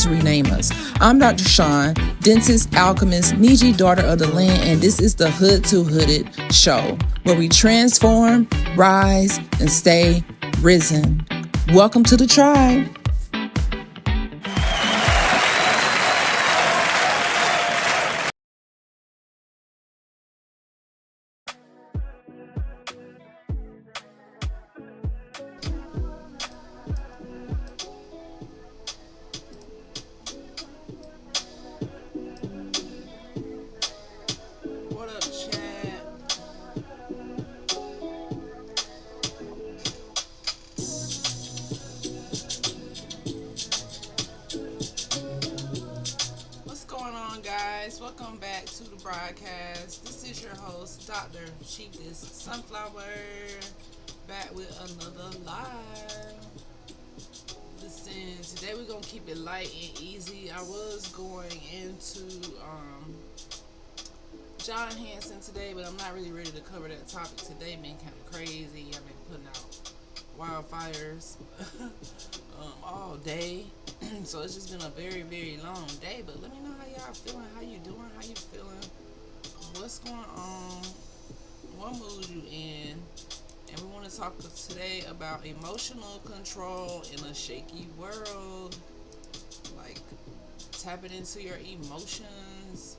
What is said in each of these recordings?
to rename us. I'm Dr. Shon, dentist, alchemist, Niji, daughter of the land, and this is the Hood to Hooded show, where we transform, rise, and stay risen. Welcome to the tribe. Welcome back to the broadcast. This is your host, Dr. Chieftess Sunflower, back with another live. Listen, today we're going to keep it light and easy. I was going into John Hanson today, but I'm not really ready to cover that topic today. Been kind of crazy. I've been putting out wildfires all day. So it's just been a very, very long day. But let me know how y'all feeling, how you doing, how you feeling, what's going on, what mood you in. And we want to talk today about emotional control in a shaky world. Like tapping into your emotions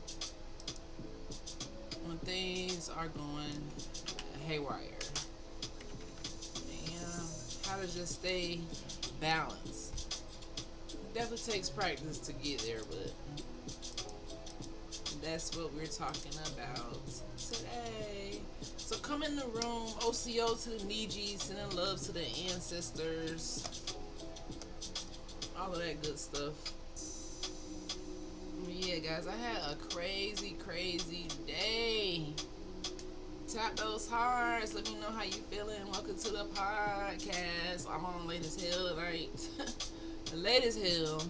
when things are going haywire. And how to just stay balanced. Definitely takes practice to get there, but that's what we're talking about today. So come in the room, OCO to the Niji, sending love to the ancestors, all of that good stuff. Yeah, guys, I had a crazy day. Tap those hearts. Let me know how you feeling. Welcome to the podcast. I'm on late as hell tonight. Late as hell,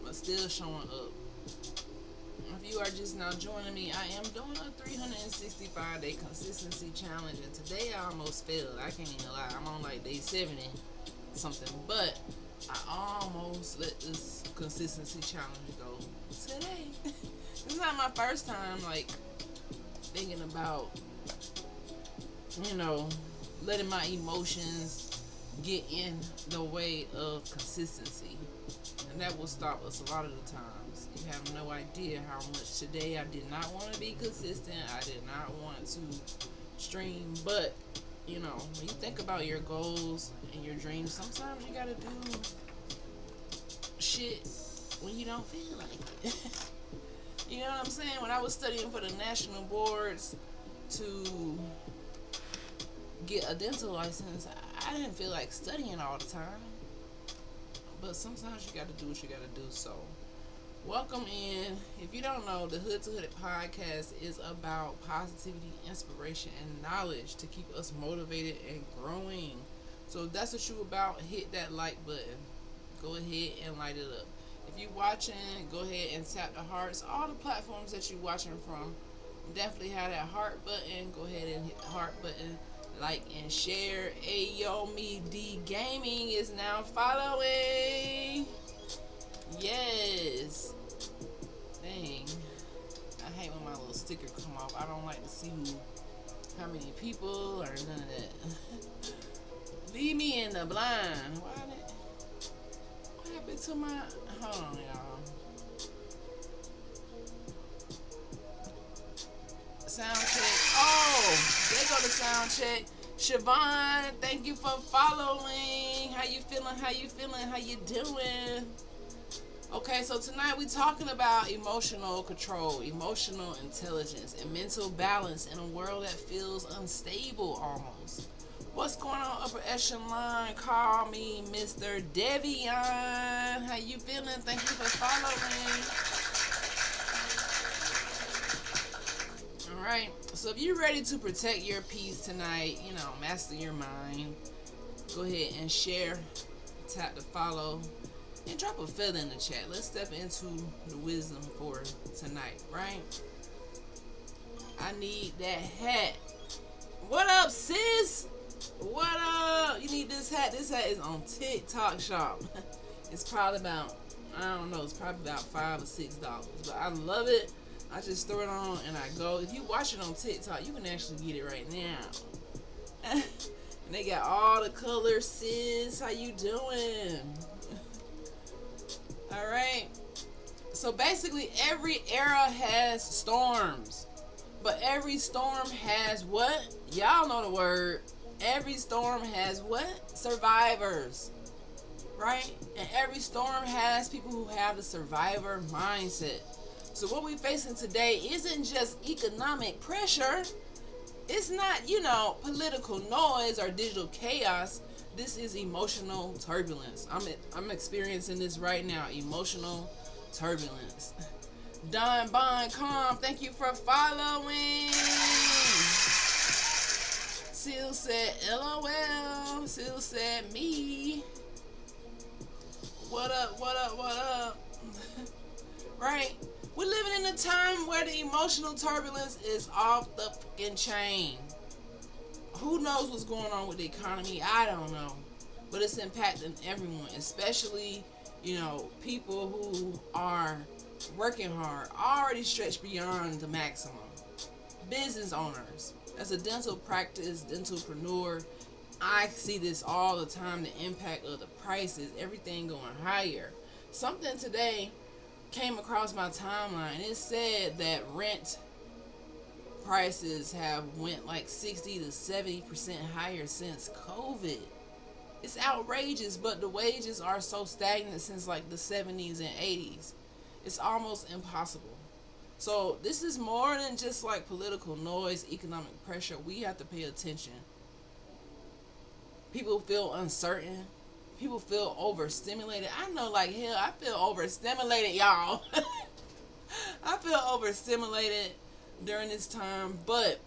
but still showing up. If you are just now joining me, I am doing a 365-day consistency challenge, and today I almost failed. I can't even lie. I'm on like day 70 something, but I almost let this consistency challenge go today. It's not my first time like thinking about, letting my emotions get in the way of consistency, and that will stop us a lot of the times. You have no idea how much today I did not want to be consistent. I did not want to stream, but when you think about your goals and your dreams, sometimes you gotta do shit when you don't feel like it. You know what I'm saying? When I was studying for the national boards to get a dental license, I didn't feel like studying all the time, but sometimes you got to do what you got to do. So welcome in. If you don't know, the Hood to Hood podcast is about positivity, inspiration, and knowledge to keep us motivated and growing. So if that's what you about, hit that like button. Go ahead and light it up. If you're watching, go ahead and tap the hearts. All the platforms that you're watching from definitely have that heart button. Go ahead and hit the heart button. Like and share. Ayo Me D Gaming is now following. Yes. Dang. I hate when my little sticker come off. I don't like to see how many people or none of that. Leave me in the blind. What happened to my... Hold on, y'all. Sound check. Oh, there go the sound check. Siobhan, thank you for following. How you feeling? How you doing? Okay, so tonight we're talking about emotional control, emotional intelligence, and mental balance in a world that feels unstable almost. What's going on, upper echelon? Call me Mr. Devion. How you feeling? Thank you for following. Alright, so if you're ready to protect your peace tonight, master your mind, go ahead and share, tap the follow, and drop a feather in the chat. Let's step into the wisdom for tonight, right? I need that hat. What up, sis? What up? You need this hat. This hat is on TikTok shop. It's probably about I don't know, it's probably about $5 or $6. But I love it. I just throw it on and I go. If you watch it on TikTok, you can actually get it right now. And they got all the colors. Sis, how you doing? All right. So basically, every era has storms, but every storm has what? Y'all know the word. Every storm has what? Survivors, right? And every storm has people who have the survivor mindset. So what we're facing today isn't just economic pressure. It's not, political noise or digital chaos. This is emotional turbulence. I'm experiencing this right now. Emotional turbulence. Don Bond Calm, thank you for following. Seal said LOL. Seal said me. What up, what up, what up? Right? We're living in a time where the emotional turbulence is off the fucking chain. Who knows what's going on with the economy? I don't know. But it's impacting everyone, especially, people who are working hard, already stretched beyond the maximum. Business owners, as a dental practice, dentalpreneur, I see this all the time, the impact of the prices, everything going higher. Something today came across my timeline. It said that rent prices have went like 60 to 70% higher since COVID. It's outrageous, but the wages are so stagnant since like the 70s and 80s. It's almost impossible. So this is more than just like political noise, economic pressure. We have to pay attention. People feel uncertain. People feel overstimulated. I know like hell, I feel overstimulated, y'all. I feel overstimulated during this time. But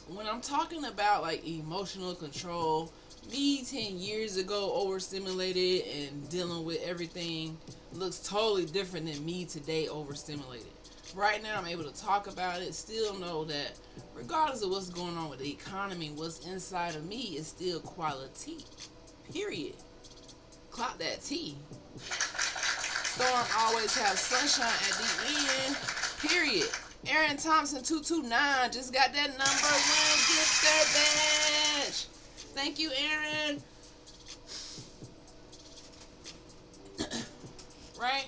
when I'm talking about like emotional control, me 10 years ago overstimulated and dealing with everything looks totally different than me today overstimulated. Right now I'm able to talk about it, still know that regardless of what's going on with the economy, what's inside of me is still quality. Period. Clock that T. Storm always have sunshine at the end. Period. Aaron Thompson 229 just got that number 1 gift badge. Thank you, Aaron. Right?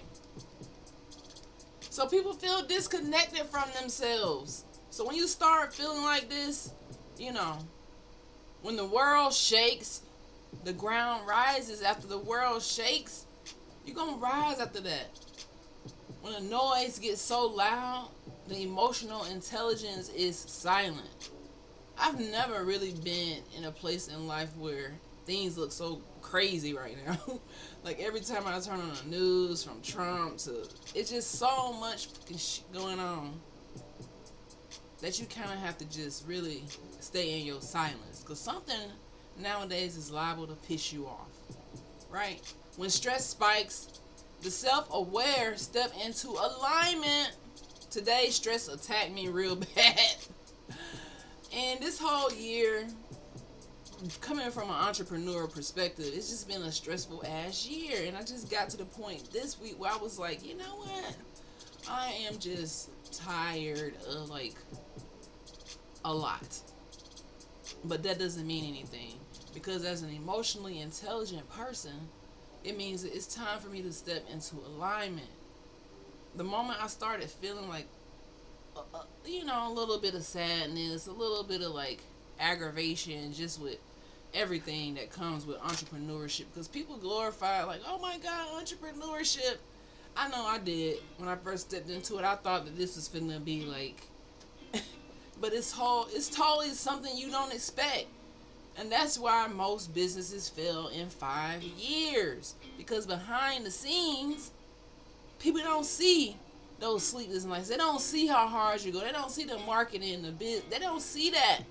So people feel disconnected from themselves. So when you start feeling like this, when the world shakes, the ground rises. After the world shakes, you're going to rise after that. When the noise gets so loud, the emotional intelligence is silent. I've never really been in a place in life where things look so crazy right now. Like every time I turn on the news, from Trump to, it's just so much fucking shit going on that you kind of have to just really stay in your silence. Because something nowadays is liable to piss you off. Right? When stress spikes, the self-aware step into alignment. Today, stress attacked me real bad. And this whole year, coming from an entrepreneur perspective, it's just been a stressful ass year. And I just got to the point this week where I was like, you know what? I am just tired of like a lot. But that doesn't mean anything. Because as an emotionally intelligent person, it means that it's time for me to step into alignment. The moment I started feeling like, a little bit of sadness, a little bit of like aggravation, just with everything that comes with entrepreneurship. Because people glorify like, oh my God, entrepreneurship. I know I did. When I first stepped into it, I thought that this was finna be like, but it's totally something you don't expect. And that's why most businesses fail in 5 years. Because behind the scenes, people don't see those sleepless nights. They don't see how hard you go. They don't see the marketing, the biz. They don't see that.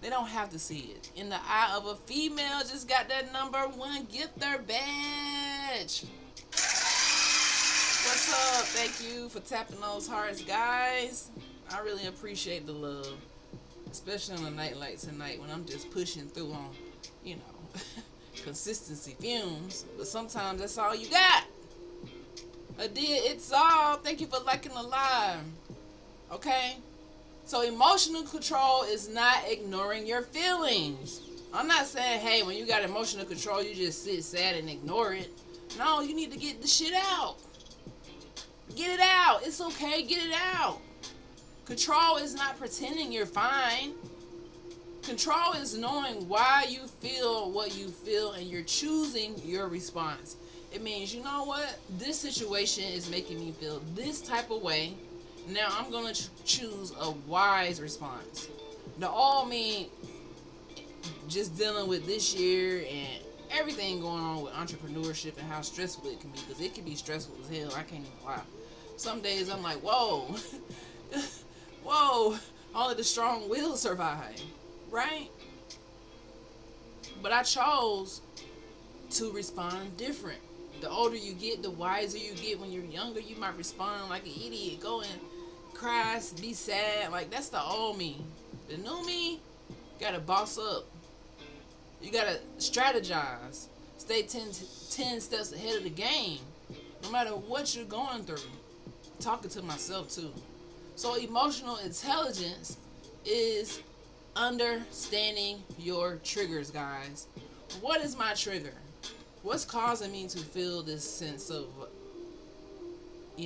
They don't have to see it. In the eye of a female, just got that number 1 gifter badge. What's up? Thank you for tapping those hearts, guys. I really appreciate the love. Especially on a night like tonight when I'm just pushing through on, consistency fumes. But sometimes that's all you got. I did. It's all. Thank you for liking the live. Okay? So emotional control is not ignoring your feelings. I'm not saying, hey, when you got emotional control, you just sit sad and ignore it. No, you need to get the shit out. Get it out. It's okay. Get it out. Control is not pretending you're fine. Control is knowing why you feel what you feel and you're choosing your response. It means, you know what? This situation is making me feel this type of way. Now I'm going to choose a wise response. The all mean just dealing with this year and everything going on with entrepreneurship and how stressful it can be, because it can be stressful as hell. I can't even lie. Some days I'm like, whoa, whoa, only the strong will survive, right? But I chose to respond different. The older you get, the wiser you get. When you're younger, you might respond like an idiot, go and cry, be sad. Like, that's the old me. The new me, gotta boss up. You gotta strategize. Stay 10 steps ahead of the game. No matter what you're going through. Talking to myself too. So emotional intelligence is understanding your triggers, guys. What is my trigger? What's causing me to feel this sense of, I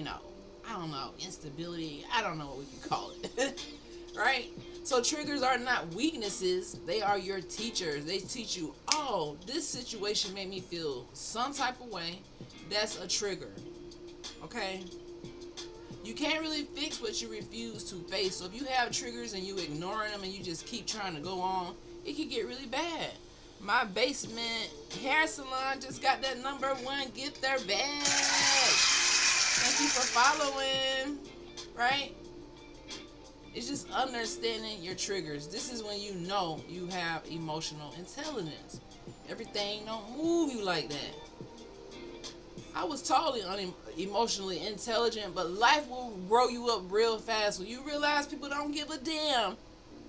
don't know, instability? I don't know what we can call it. Right? So triggers are not weaknesses. They are your teachers. They teach you, oh, this situation made me feel some type of way. That's a trigger. Okay? You can't really fix what you refuse to face. So if you have triggers and you ignoring them and you just keep trying to go on, it can get really bad. My basement hair salon just got that #1 gift their bag. Thank you for following. Right? It's just understanding your triggers. This is when you know you have emotional intelligence. Everything don't move you like that. I was totally emotionally intelligent, but life will grow you up real fast when you realize people don't give a damn.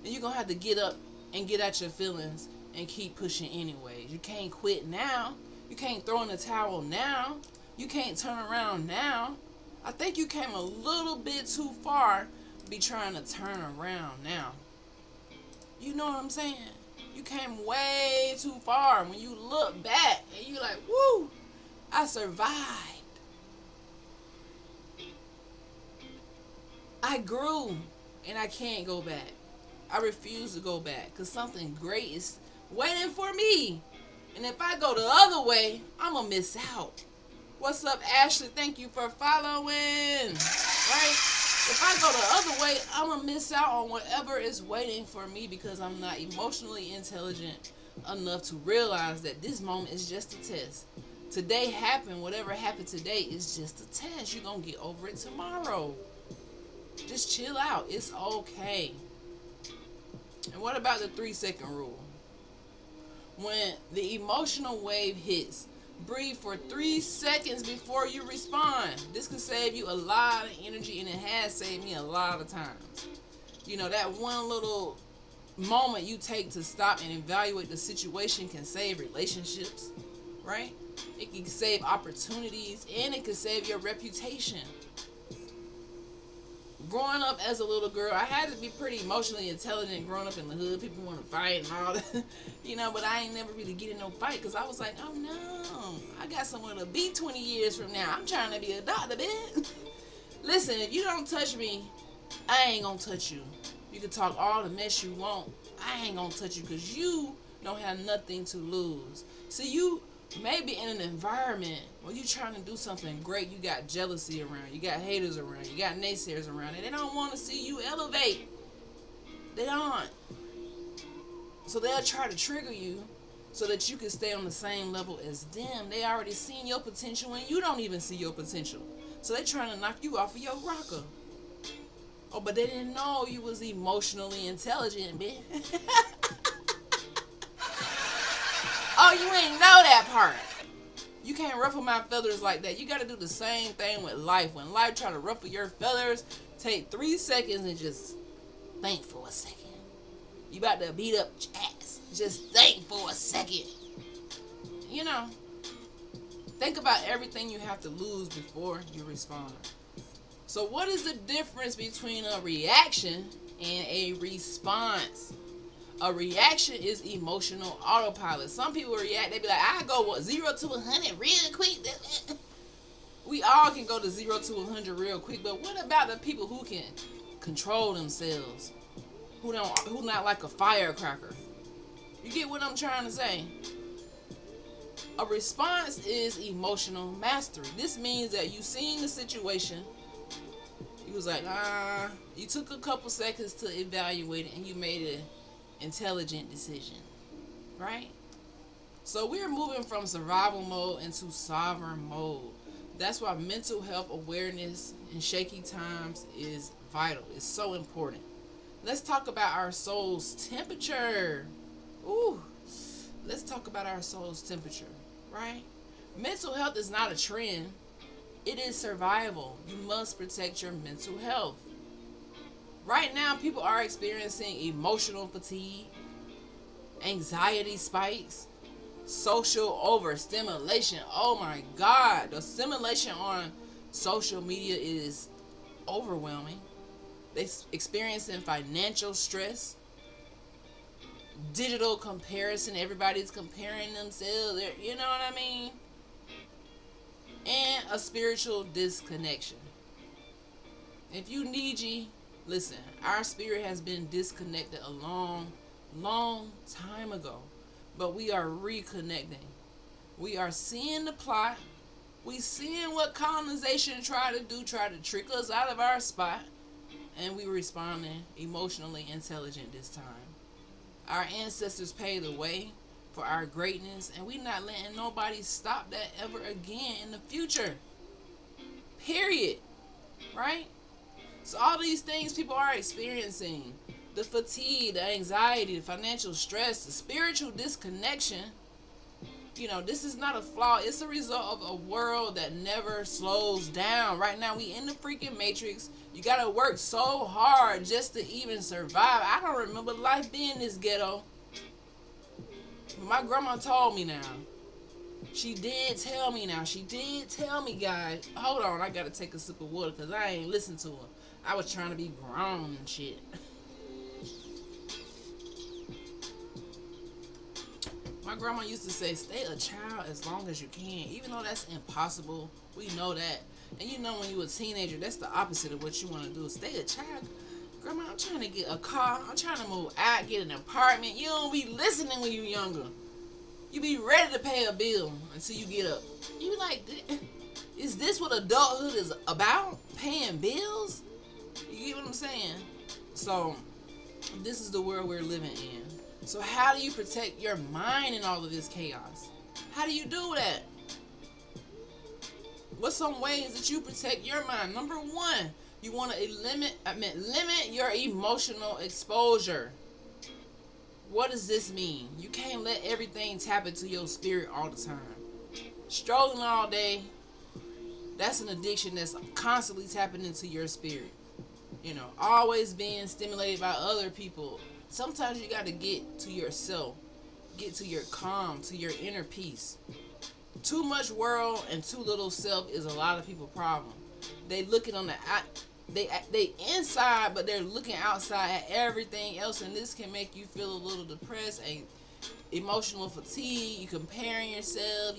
And you're going to have to get up and get at your feelings and keep pushing anyways. You can't quit now. You can't throw in the towel now. You can't turn around now. I think you came a little bit too far to be trying to turn around now. You know what I'm saying? You came way too far. When you look back and you're like, woo, I survived. I grew and I can't go back. I refuse to go back because something great is waiting for me. And if I go the other way, I'm going to miss out. What's up, Ashley? Thank you for following. Right? If I go the other way, I'm going to miss out on whatever is waiting for me because I'm not emotionally intelligent enough to realize that this moment is just a test. Today happened. Whatever happened today is just a test. You're going to get over it tomorrow. Just chill out. It's okay. And what about the 3-second rule? When the emotional wave hits, breathe for 3 seconds before you respond. This can save you a lot of energy, and it has saved me a lot of times. That one little moment you take to stop and evaluate the situation can save relationships, right? It can save opportunities, and it can save your reputation. Growing up as a little girl, I had to be pretty emotionally intelligent growing up in the hood. People want to fight and all that, but I ain't never really get in no fight because I was like, oh no, I got somewhere to be 20 years from now. I'm trying to be a doctor, man. Listen, if you don't touch me, I ain't gonna touch you. You can talk all the mess you want. I ain't gonna touch you because you don't have nothing to lose. See, you maybe in an environment where you're trying to do something great, you got jealousy around, you got haters around, you got naysayers around, and they don't want to see you elevate. They don't. So they'll try to trigger you so that you can stay on the same level as them. They already seen your potential and you don't even see your potential. So they're trying to knock you off of your rocker. Oh, but they didn't know you was emotionally intelligent, bitch. Oh, you ain't know that part. You can't ruffle my feathers like that. You got to do the same thing with life. When life try to ruffle your feathers, take 3 seconds and just think for a second. You about to beat up your ass. Just think for a second. Think about everything you have to lose before you respond. So what is the difference between a reaction and a response? A reaction is emotional autopilot. Some people react, they be like, I go 0 to 100 real quick. We all can go to 0 to 100 real quick, but what about the people who can control themselves? Who not like a firecracker? You get what I'm trying to say? A response is emotional mastery. This means that you seen the situation, you was like, you took a couple seconds to evaluate it and you made an intelligent decision, right? So we're moving from survival mode into sovereign mode. That's why mental health awareness in shaky times is vital. It's so important. Let's talk about our soul's temperature. Ooh, let's talk about our soul's temperature, right? Mental health is not a trend. It is survival. You must protect your mental health. Right now, people are experiencing emotional fatigue, anxiety spikes, social overstimulation. Oh my God. The stimulation on social media is overwhelming. They experiencing financial stress, digital comparison. Everybody's comparing themselves. You know what I mean? And a spiritual disconnection. If you Niji, listen, our spirit has been disconnected a long time ago. But we are reconnecting. We are seeing the plot. We seeing what colonization tried to trick us out of our spot. And we responding emotionally intelligent this time. Our ancestors paved the way for our greatness, and we not letting nobody stop that ever again in the future. Period. Right? So all these things people are experiencing, the fatigue, the anxiety, the financial stress, the spiritual disconnection, this is not a flaw. It's a result of a world that never slows down. Right now, we in the freaking matrix. You got to work so hard just to even survive. I don't remember life being this ghetto. My grandma told me now. She did tell me, guys. Hold on, I got to take a sip of water because I ain't listened to her. I was trying to be grown and shit. My grandma used to say, stay a child as long as you can. Even though that's impossible, we know that. And when you're a teenager, that's the opposite of what you want to do. Stay a child. Grandma, I'm trying to get a car. I'm trying to move out, get an apartment. You don't be listening when you're younger. You be ready to pay a bill until you get up. You like, is this what adulthood is about? Paying bills? You get what I'm saying? So, this is the world we're living in. So how do you protect your mind in all of this chaos? How do you do that? What's some ways that you protect your mind? Number one, you want to limit your emotional exposure. What does this mean? You can't let everything tap into your spirit all the time. Strolling all day, that's an addiction that's constantly tapping into your spirit. Always being stimulated by other people. Sometimes you got to get to yourself, get to your calm, to your inner peace. Too much world and too little self is a lot of people's problem. They looking on they inside, but they're looking outside at everything else, and this can make you feel a little depressed and emotional fatigue. You comparing yourself,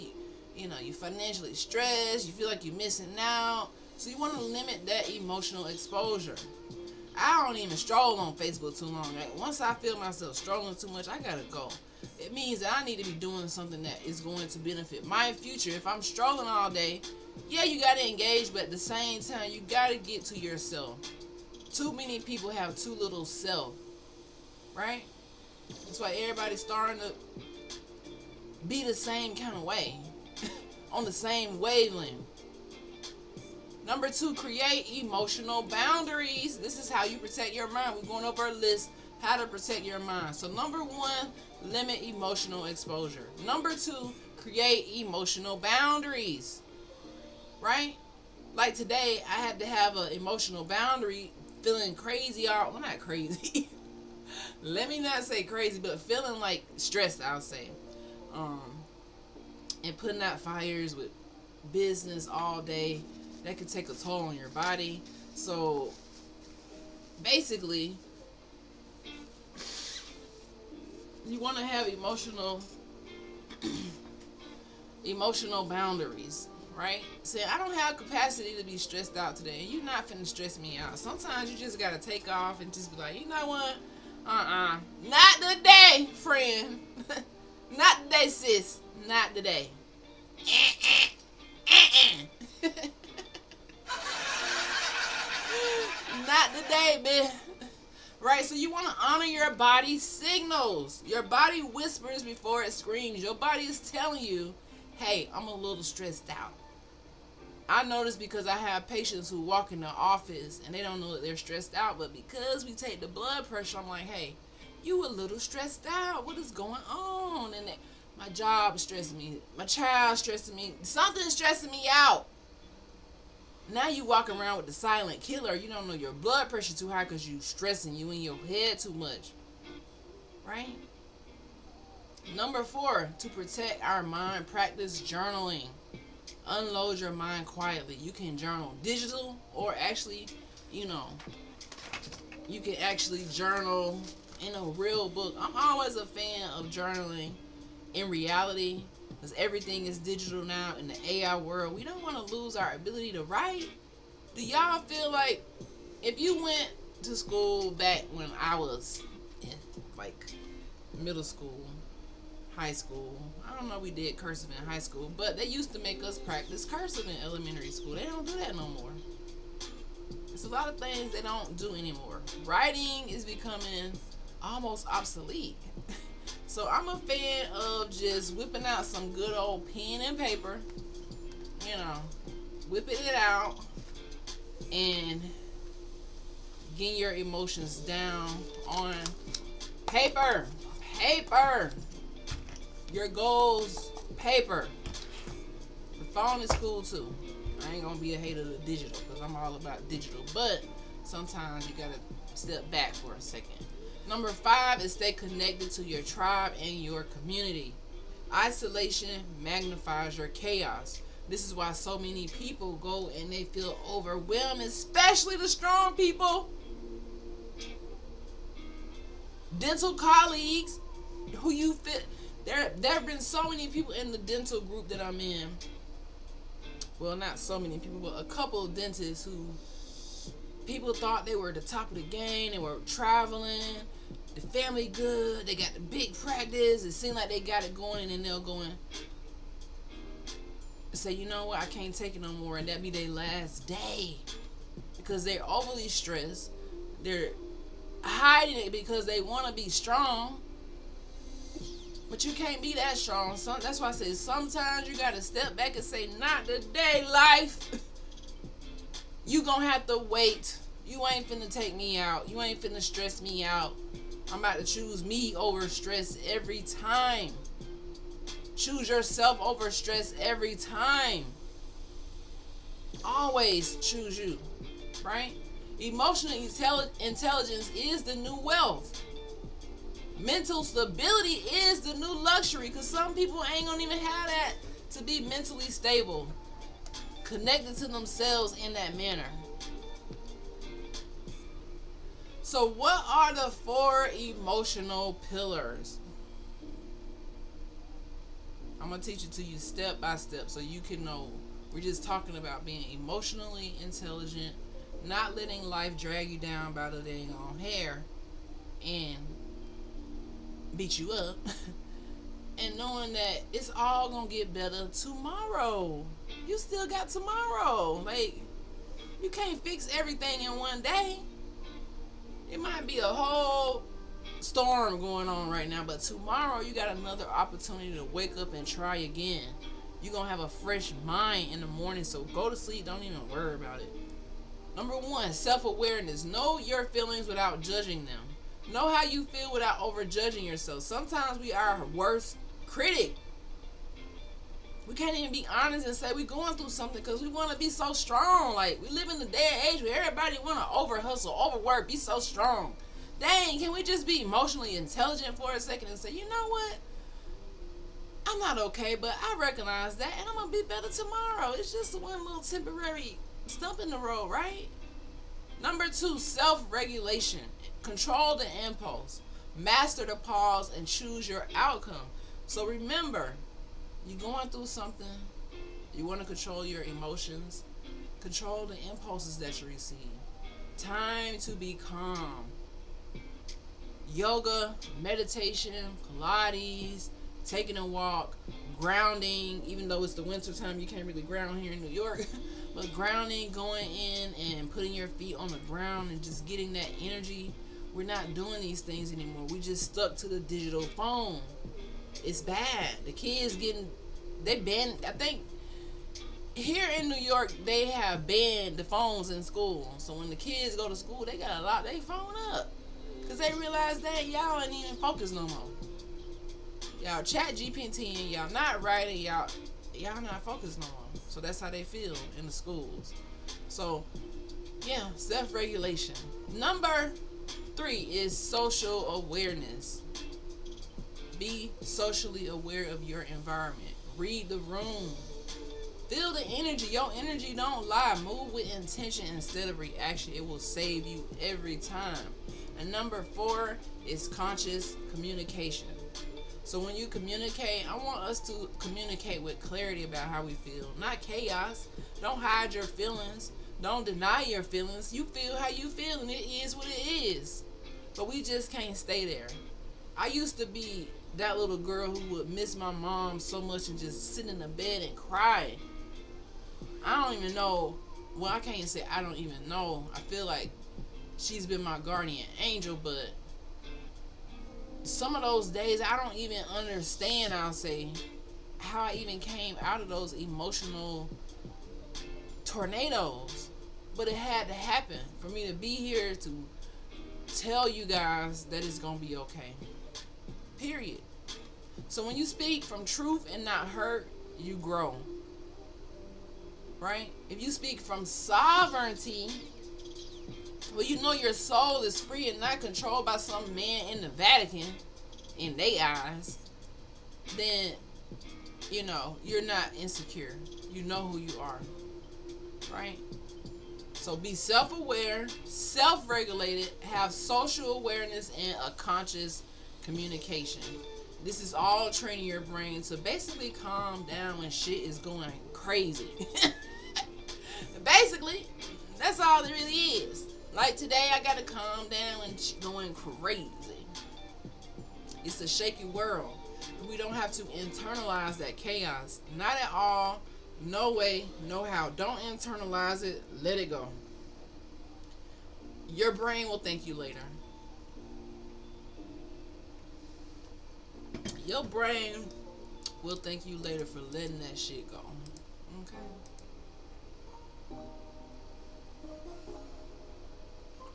you financially stressed, you feel like you're missing out. So you want to limit that emotional exposure. I don't even stroll on Facebook too long. Once I feel myself strolling too much, I gotta go. It means that I need to be doing something that is going to benefit my future. If I'm strolling all day, yeah, you gotta engage, but at the same time, you gotta get to yourself. Too many people have too little self, right? That's why everybody's starting to be the same kind of way, on the same wavelength. Number two, create emotional boundaries. This is how you protect your mind. We're going over a list, how to protect your mind. So number one, limit emotional exposure. Number two, create emotional boundaries. Right? Like today, I had to have an emotional boundary, feeling crazy. Well, not crazy. Let me not say crazy, but feeling like stressed, I'll say. And putting out fires with business all day, that could take a toll on your body. So basically, you want to have emotional boundaries, right? Say, I don't have capacity to be stressed out today, and you're not finna stress me out. Sometimes you just gotta take off and just be like, you know what? Not today, friend. Not today, sis. Not today. Not today, man. Right? So you want to honor your body's signals. Your body whispers before it screams. Your body is telling you, hey, I'm a little stressed out. I notice because I have patients who walk in the office and they don't know that they're stressed out, but because we take the blood pressure, I'm like, hey, you a little stressed out. What is going on? And my job is stressing me. My child stressing me. Something's stressing me out. Now you walk around with the silent killer. You don't know your blood pressure too high because you stressing, you in your head too much. Right? Number 4, to protect our mind, practice journaling. Unload your mind quietly. You can journal digital, or actually, you can actually journal in a real book. I'm always a fan of journaling in reality, because everything is digital now in the AI world. We don't want to lose our ability to write. Do y'all feel like if you went to school back when I was in like middle school, high school, I don't know, we did cursive in high school, but they used to make us practice cursive in elementary school. They don't do that no more. It's a lot of things they don't do anymore. Writing is becoming almost obsolete. So I'm a fan of just whipping out some good old pen and paper, whipping it out and getting your emotions down on paper. Your goals, paper. The phone is cool too. I ain't gonna be a hater of the digital because I'm all about digital, but sometimes you gotta step back for a second. Number 5 is stay connected to your tribe and your community. Isolation magnifies your chaos. This is why so many people go and they feel overwhelmed, especially the strong people. Dental colleagues who you fit. There have been so many people in the dental group that I'm in. Well, not so many people, but a couple of dentists who people thought they were at the top of the game. They were traveling, the family good, they got the big practice. It seemed like they got it going, and then they'll go and say, you know what, I can't take it no more, and that be their last day because they're overly stressed. They're hiding it because they want to be strong. But you can't be that strong. That's why I say sometimes you got to step back and say, not today, life. You gonna have to wait. You ain't finna take me out. You ain't finna stress me out. I'm about to choose me over stress every time. Choose yourself over stress every time. Always choose you, right? Emotional intelligence is the new wealth. Mental stability is the new luxury, because some people ain't gonna even have that to be mentally stable, connected to themselves in that manner. So what are the 4 emotional pillars? I'm gonna teach it to you step by step so you can know. We're just talking about being emotionally intelligent, not letting life drag you down by the dang on hair and beat you up, and knowing that it's all gonna get better tomorrow. You still got tomorrow. Like, you can't fix everything in one day. It might be a whole storm going on right now, but tomorrow you got another opportunity to wake up and try again. You're gonna have a fresh mind in the morning, so go to sleep. Don't even worry about it. Number 1, self-awareness. Know your feelings without judging them. Know how you feel without over-judging yourself. Sometimes we are our worst critic. We can't even be honest and say we're going through something because we want to be so strong. Like, we live in the day and age where everybody want to over-hustle, overwork, be so strong. Dang, can we just be emotionally intelligent for a second and say, you know what? I'm not okay, but I recognize that, and I'm gonna be better tomorrow. It's just one little temporary stump in the road, right? Number 2, self-regulation. Control the impulse. Master the pause and choose your outcome. So remember, you're going through something. You want to control your emotions. Control the impulses that you receive. Time to be calm. Yoga, meditation, Pilates, taking a walk, grounding. Even though it's the winter time, you can't really ground here in New York. But grounding, going in and putting your feet on the ground and just getting that energy. We're not doing these things anymore. We just stuck to the digital phone. It's bad. The kids they banned, I think here in New York, they have banned the phones in school. So when the kids go to school, they gotta lock their phone up. Because they realize that y'all ain't even focused no more. Y'all chat GPT and y'all not writing, y'all not focused no more. So that's how they feel in the schools. So yeah, self-regulation. Number 3 is social awareness. Be socially aware of your environment. Read the room. Feel the energy. Your energy don't lie. Move with intention instead of reaction. It will save you every time. And number 4 is conscious communication. So when you communicate, I want us to communicate with clarity about how we feel, not chaos. Don't hide your feelings. Don't deny your feelings. You feel how you feel, and it is what it is. But we just can't stay there. I used to be that little girl who would miss my mom so much and just sit in the bed and cry. I don't even know. Well, I can't say I don't even know. I feel like she's been my guardian angel, but some of those days I don't even understand, I'll say, how I even came out of those emotional tornadoes. But it had to happen for me to be here to tell you guys that it's gonna be okay. Period. So when you speak from truth and not hurt, you grow. Right? If you speak from sovereignty, well, you know your soul is free and not controlled by some man in the Vatican, in their eyes, then, you know, you're not insecure. You know who you are. Right? So be self-aware, self-regulated, have social awareness, and a conscious communication. This is all training your brain to basically calm down when shit is going crazy. Basically, that's all it really is. Like today, I gotta calm down when shit going crazy. It's a shaky world. We don't have to internalize that chaos. Not at all. No way, no how. Don't internalize it. Let it go. Your brain will thank you later. Your brain will thank you later for letting that shit go. Okay?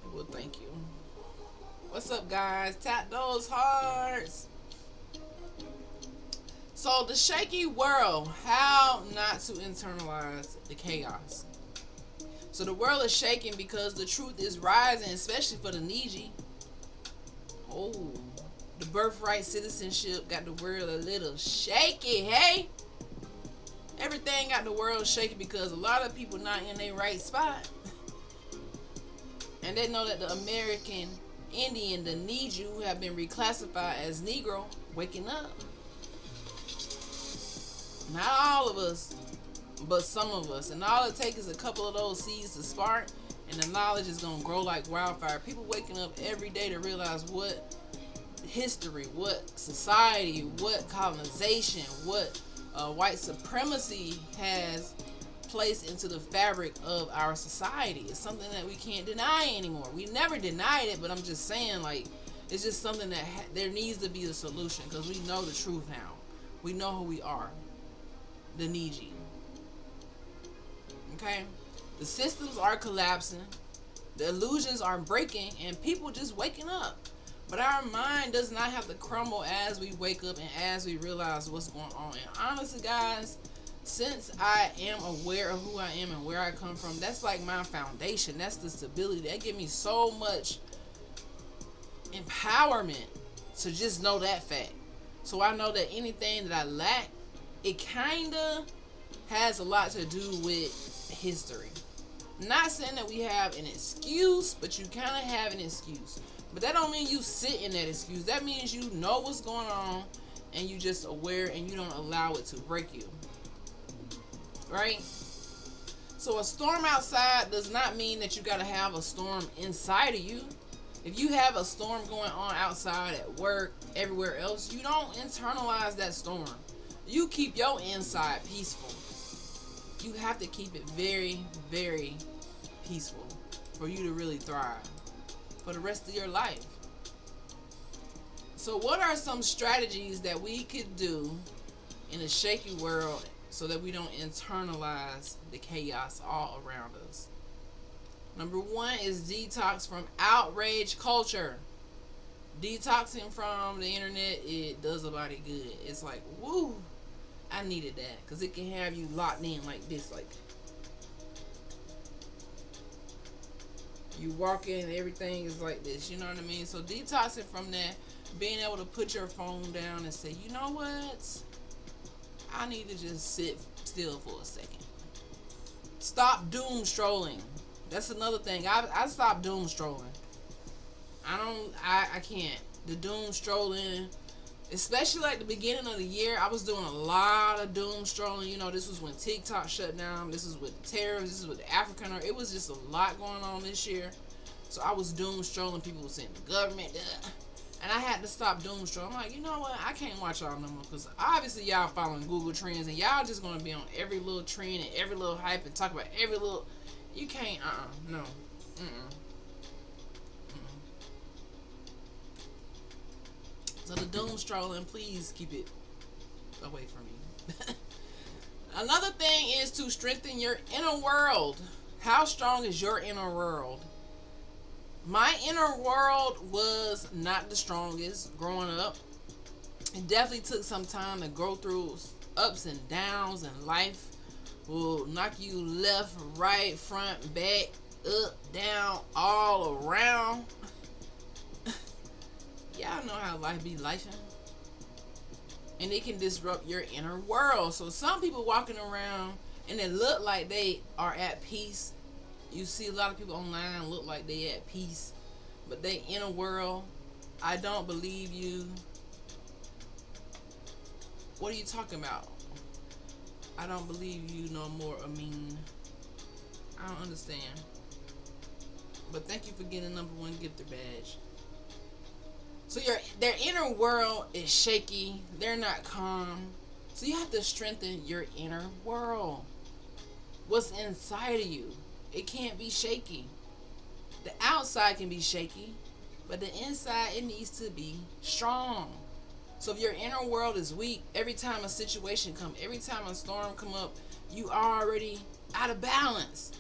It will thank you. What's up, guys? Tap those hearts. So, the shaky world. How not to internalize the chaos. So, the world is shaking because the truth is rising, especially for the needy. Oh. The birthright citizenship got the world a little shaky, hey? Everything got the world shaky because a lot of people not in their right spot. And they know that the American Indian, the Neju, who have been reclassified as Negro, waking up. Not all of us, but some of us. And all it takes is a couple of those seeds to spark, and the knowledge is going to grow like wildfire. People waking up every day to realize what history, what society, what colonization, what white supremacy has placed into the fabric of our society. It's something that we can't deny anymore. We never denied it, but I'm just saying, like, it's just something that there needs to be a solution because we know the truth now. We know who we are. The Niji. Okay? The systems are collapsing. The illusions are breaking, and people just waking up. But our mind does not have to crumble as we wake up and as we realize what's going on. And honestly, guys, since I am aware of who I am and where I come from, that's like my foundation. That's the stability. That gives me so much empowerment to just know that fact. So I know that anything that I lack, it kind of has a lot to do with history. Not saying that we have an excuse, but you kind of have an excuse. But that don't mean you sit in that excuse. That means you know what's going on and you just aware and you don't allow it to break you. Right? So a storm outside does not mean that you got to have a storm inside of you. If you have a storm going on outside at work, everywhere else, you don't internalize that storm. You keep your inside peaceful. You have to keep it very, very peaceful for you to really thrive for the rest of your life. So what are some strategies that we could do in a shaky world so that we don't internalize the chaos all around us? Number one is detox from outrage culture. Detoxing from the internet, it does a body good. It's like, woo, I needed that, because it can have you locked in like this, like you walk in and everything is like this, you know what I mean? So detoxing from that, being able to put your phone down and say, you know what, I need to just sit still for a second. Stop doom strolling. That's another thing. I stopped doom strolling. I can't. The doom strolling, especially like the beginning of the year, I was doing a lot of doom strolling. You know, this was when TikTok shut down. This is with the tariffs. This is with the African. It was just a lot going on this year. So I was doom strolling. People were saying the government. And I had to stop doom strolling. I'm like, you know what? I can't watch y'all no more. Because obviously y'all following Google Trends. And y'all just going to be on every little trend and every little hype and talk about every little... You can't, no. So the doom strolling, please keep it away from me. Another thing is to strengthen your inner world. How strong is your inner world? My inner world was not the strongest growing up. It definitely took some time to go through ups and downs, and life will knock you left, right, front, back, up, down, all around. Y'all know how life be lifing. And it can disrupt your inner world. So some people walking around and they look like they are at peace. You see a lot of people online look like they at peace, but they inner world, I don't believe you. What are you talking about? I don't believe you no more, Amin. I don't understand. But thank you for getting number one gifter badge. So their inner world is shaky. They're not calm. So you have to strengthen your inner world. What's inside of you? It can't be shaky. The outside can be shaky, but the inside, it needs to be strong. So if your inner world is weak, every time a situation comes, every time a storm come up, you are already out of balance.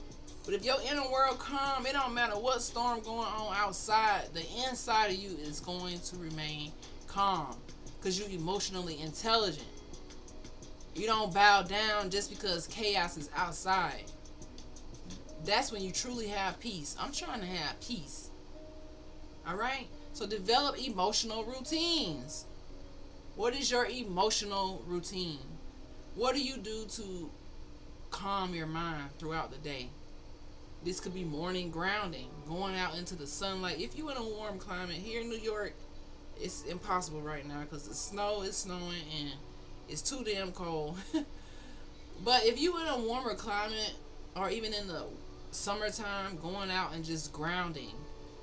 But if your inner world calm, it don't matter what storm going on outside, the inside of you is going to remain calm because you're emotionally intelligent. You don't bow down just because chaos is outside. That's when you truly have peace. I'm trying to have peace. All right? So develop emotional routines. What is your emotional routine? What do you do to calm your mind throughout the day? This could be morning grounding, going out into the sunlight. If you're in a warm climate, here in New York, it's impossible right now because the snow is snowing and it's too damn cold. But if you're in a warmer climate, or even in the summertime, going out and just grounding,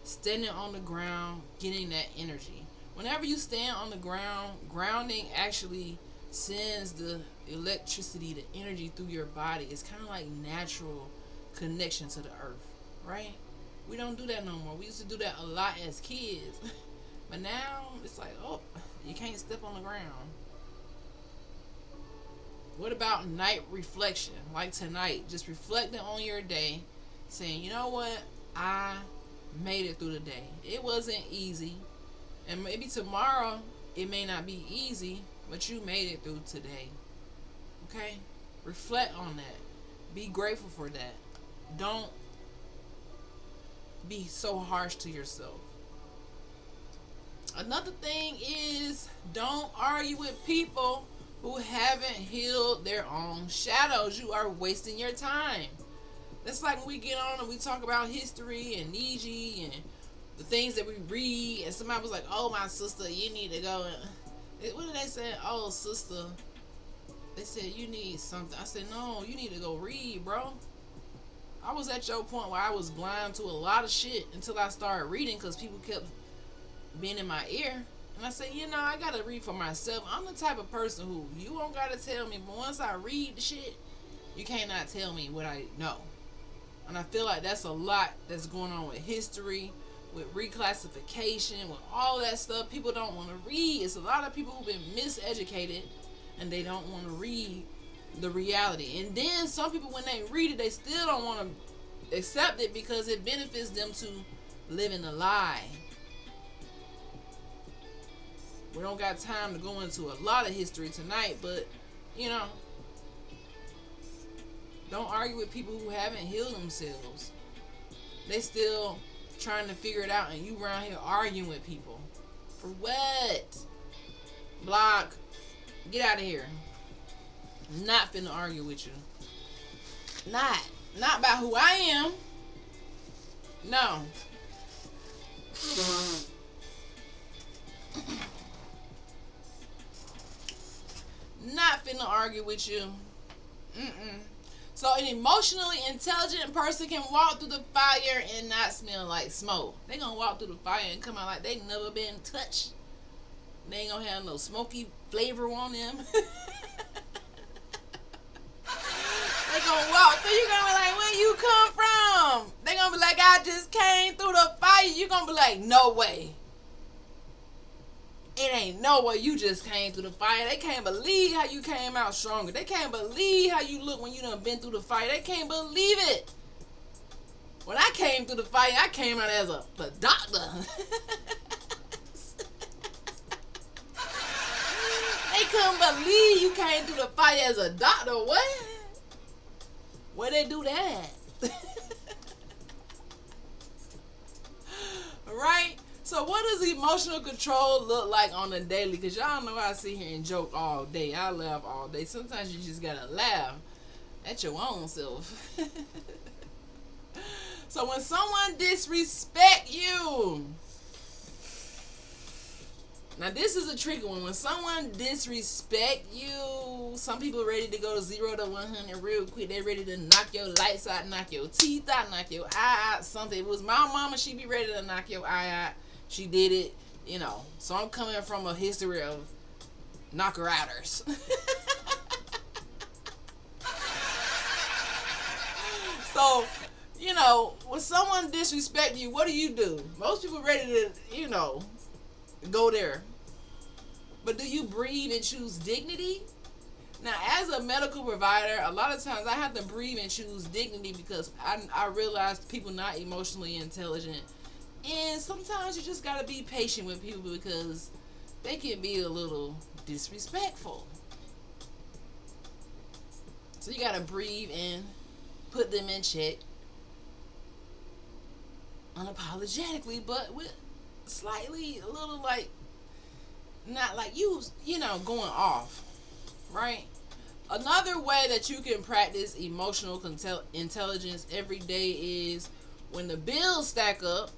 standing on the ground, getting that energy. Whenever you stand on the ground, grounding actually sends the electricity, the energy through your body. It's kind of like natural connection to the earth, right? We don't do that no more. We used to do that a lot as kids. But now it's like, oh, you can't step on the ground. What about night reflection? Like tonight, just reflecting on your day, saying, you know what? I made it through the day. It wasn't easy. And maybe tomorrow it may not be easy, but you made it through today. Okay? Reflect on that. Be grateful for that. Don't be so harsh to yourself. Another thing is, don't argue with people who haven't healed their own shadows. You are wasting your time. That's like when we get on and we talk about history and Niji and the things that we read, and somebody was like, "Oh, my sister, you need to go." And what did they say? "Oh, sister," they said, "You need something." I said, "No, you need to go read, bro." I was at your point where I was blind to a lot of shit until I started reading because people kept being in my ear. And I said, I gotta read for myself. I'm the type of person who you don't gotta tell me, but once I read the shit, you cannot tell me what I know. And I feel like that's a lot that's going on with history, with reclassification, with all that stuff. People don't want to read. It's a lot of people who've been miseducated and they don't want to read the reality. And then some people, when they read it, they still don't want to accept it because it benefits them to live in a lie. We don't got time to go into a lot of history tonight, but don't argue with people who haven't healed themselves. They still trying to figure it out, and you around here arguing with people. For what? Block. Get out of here. Not finna argue with you. Not about who I am. No. Not finna argue with you. So an emotionally intelligent person can walk through the fire and not smell like smoke. They gonna walk through the fire and come out like they never been touched. They ain't gonna have no smoky flavor on them. They gonna walk through. You gonna be like, "Where you come from?" They gonna be like, "I just came through the fire." You gonna be like, "No way. It ain't no way you just came through the fire." They can't believe how you came out stronger. They can't believe how you look when you done been through the fire. They can't believe it. When I came through the fire, I came out as the doctor. They couldn't believe you came through the fire as a doctor. What? Where they do that? Right? So what does emotional control look like on a daily? Because y'all know I sit here and joke all day. I laugh all day. Sometimes you just gotta laugh at your own self. So when someone disrespect you, now this is a tricky one. When someone disrespect you, some people ready to go 0 to 100 real quick. They ready to knock your lights out, knock your teeth out, knock your eye out. Something. If it was my mama, she'd be ready to knock your eye out. She did it, So I'm coming from a history of knocker-outers. So, when someone disrespect you, what do? Most people ready to, go there. But do you breathe and choose dignity? Now, as a medical provider, a lot of times I have to breathe and choose dignity because I realize people not emotionally intelligent. And sometimes you just gotta be patient with people because they can be a little disrespectful. So you gotta breathe and put them in check unapologetically, but with slightly a little like, not like you going off, right? Another way that you can practice emotional intelligence every day is when the bills stack up.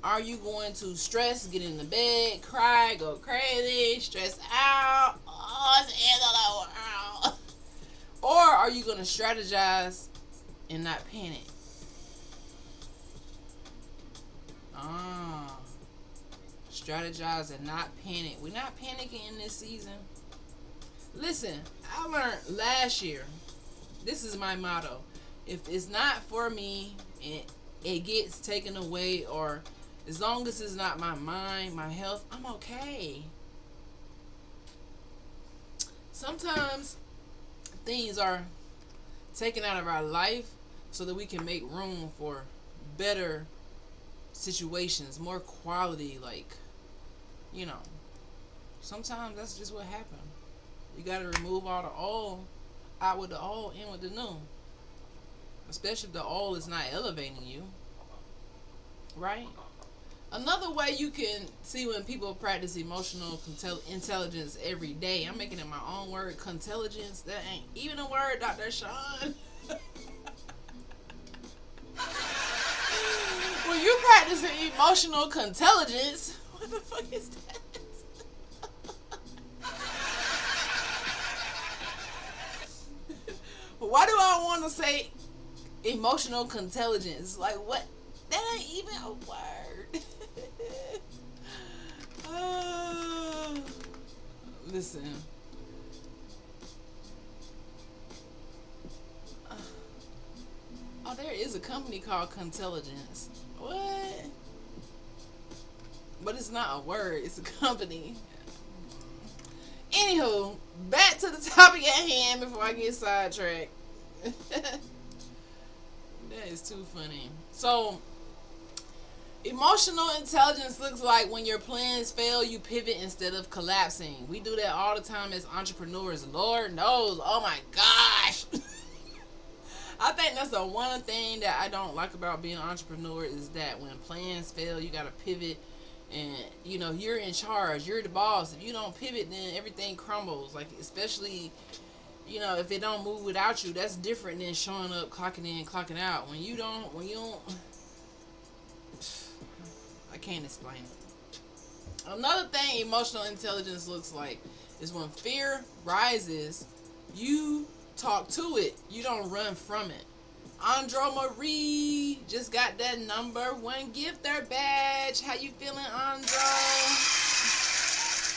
Are you going to stress, get in the bed, cry, go crazy, stress out? Oh, it's the end of the world. Or are you going to strategize and not panic? Strategize and not panic. We're not panicking in this season. Listen, I learned last year, this is my motto. If it's not for me and it gets taken away, or as long as it's not my mind, my health, I'm okay. Sometimes things are taken out of our life so that we can make room for better situations, more quality, sometimes that's just what happened. You got to remove all the old, out with the old, in with the new. Especially if the old is not elevating you. Right? Another way you can see when people practice emotional intelligence every day, I'm making it my own word, intelligence. That ain't even a word, Dr. Shon. When you practicing emotional intelligence, what the fuck is that? Why do I want to say emotional intelligence? Like, what? That ain't even a word. Listen. Oh, there is a company called Contelligence. What? But it's not a word. It's a company. Anywho, back to the topic at hand before I get sidetracked. That is too funny. So, emotional intelligence looks like when your plans fail, you pivot instead of collapsing. We do that all the time as entrepreneurs. Lord knows. Oh my gosh. I think that's the one thing that I don't like about being an entrepreneur is that when plans fail, you got to pivot. And, you know, you're in charge. You're the boss. If you don't pivot, then everything crumbles. Like, especially, you know, if it don't move without you, that's different than showing up, clocking in, clocking out. When you don't, I can't explain it. Another thing emotional intelligence looks like is when fear rises, you talk to it. You don't run from it. Andro Marie just got that #1 gifter badge. How you feeling, Andro?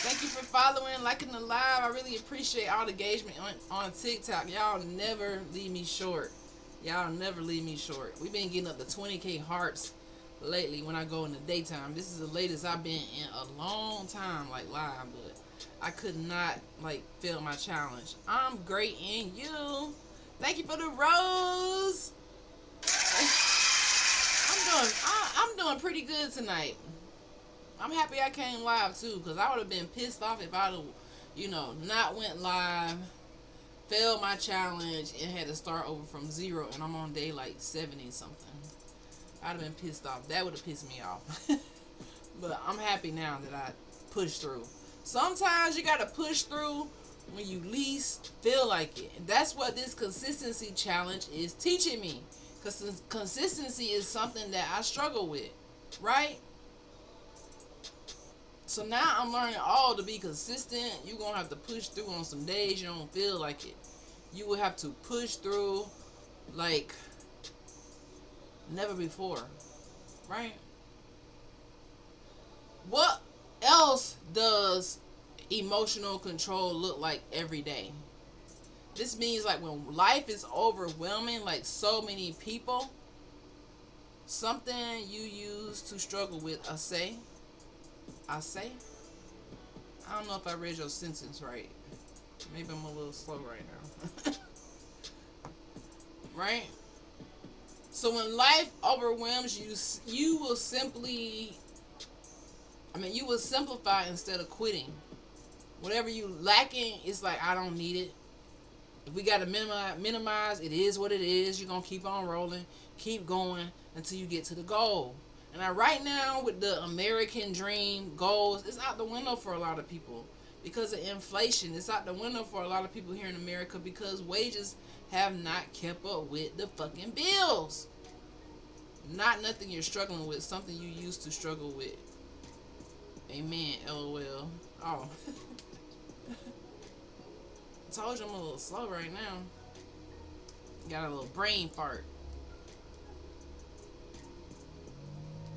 Thank you for following, liking the live. I really appreciate all the engagement on TikTok. Y'all never leave me short. Y'all never leave me short. We've been getting up to 20K hearts lately when I go in the daytime. This is the latest I've been in a long time, like live, but I could not like fail my challenge. I'm great in you. Thank you for the rose. I'm doing pretty good tonight. I'm happy I came live too, because I would have been pissed off if I'd have, you know, not went live, failed my challenge, and had to start over from 0, and I'm on day like 70 something. I'd have been pissed off. That would have pissed me off. But I'm happy now that I pushed through. Sometimes you gotta push through when you least feel like it. And that's what this consistency challenge is teaching me. Because consistency is something that I struggle with, right? So now I'm learning to be consistent. You're going to have to push through on some days you don't feel like it. You will have to push through like never before, right? What else does emotional control look like every day? This means like when life is overwhelming, like so many people, something you use to struggle with. I say. I don't know if I read your sentence right. Maybe I'm a little slow right now. Right? So when life overwhelms you, you will simplify instead of quitting. Whatever you lacking, it's like, I don't need it. If we got to minimize, it is what it is. You're going to keep on rolling, keep going until you get to the goal. And right now, with the American dream goals, it's out the window for a lot of people because of inflation. It's out the window for a lot of people here in America because wages have not kept up with the fucking bills. Not nothing you're struggling with, something you used to struggle with. Amen, LOL. Oh. I told you I'm a little slow right now. Got a little brain fart.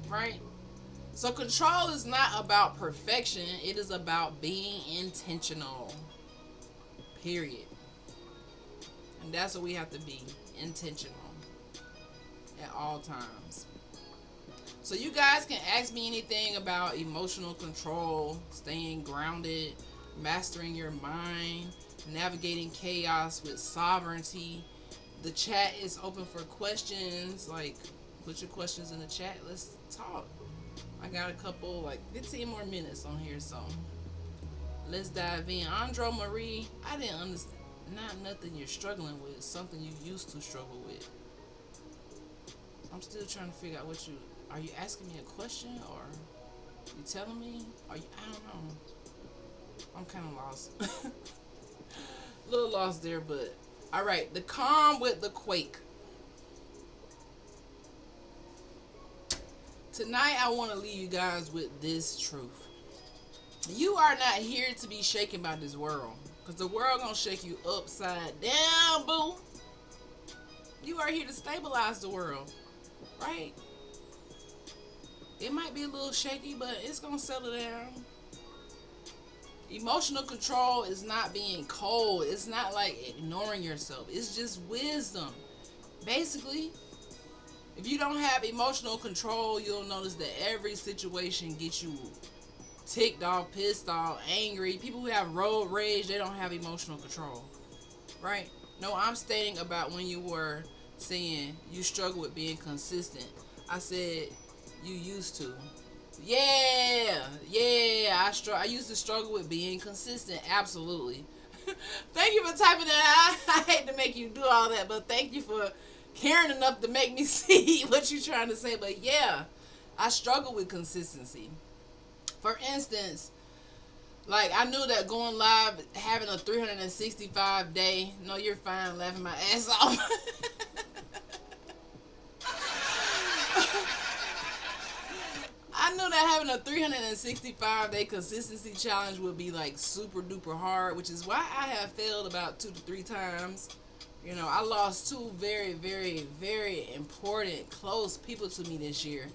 Right? So control is not about perfection. It is about being intentional. Period. And that's what we have to be. Intentional. At all times. So you guys can ask me anything about emotional control, staying grounded, mastering your mind, navigating chaos with sovereignty. The chat is open for questions. Like, put your questions in the chat. Let's talk. I got a couple, like 15 more minutes on here, so let's dive in. Andro Marie, I didn't understand. Not nothing you're struggling with. Something you used to struggle with. I'm still trying to figure out are you asking me a question or you telling me? I don't know. I'm kind of lost. A little lost there, but all right. The calm with the quake. Tonight, I want to leave you guys with this truth. You are not here to be shaken by this world, because the world gonna shake you upside down, boo. You are here to stabilize the world, right? It might be a little shaky, but it's gonna settle down. Emotional control is not being cold. It's not like ignoring yourself. It's just wisdom. Basically, if you don't have emotional control, you'll notice that every situation gets you ticked off, pissed off, angry. People who have road rage, they don't have emotional control, right? No, I'm stating about when you were saying you struggle with being consistent. I said you used to. Yeah, I used to struggle with being consistent. Absolutely. Thank you for typing that. I hate to make you do all that, but thank you for caring enough to make me see what you're trying to say. But yeah, I struggle with consistency. For instance, like I knew that going live, having a 365 day, no, you're fine, laughing my ass off. I knew that having a 365 day consistency challenge would be like super duper hard, which is why I have failed about 2 to 3 times. You know, I lost 2 very, very, very important, close people to me this year.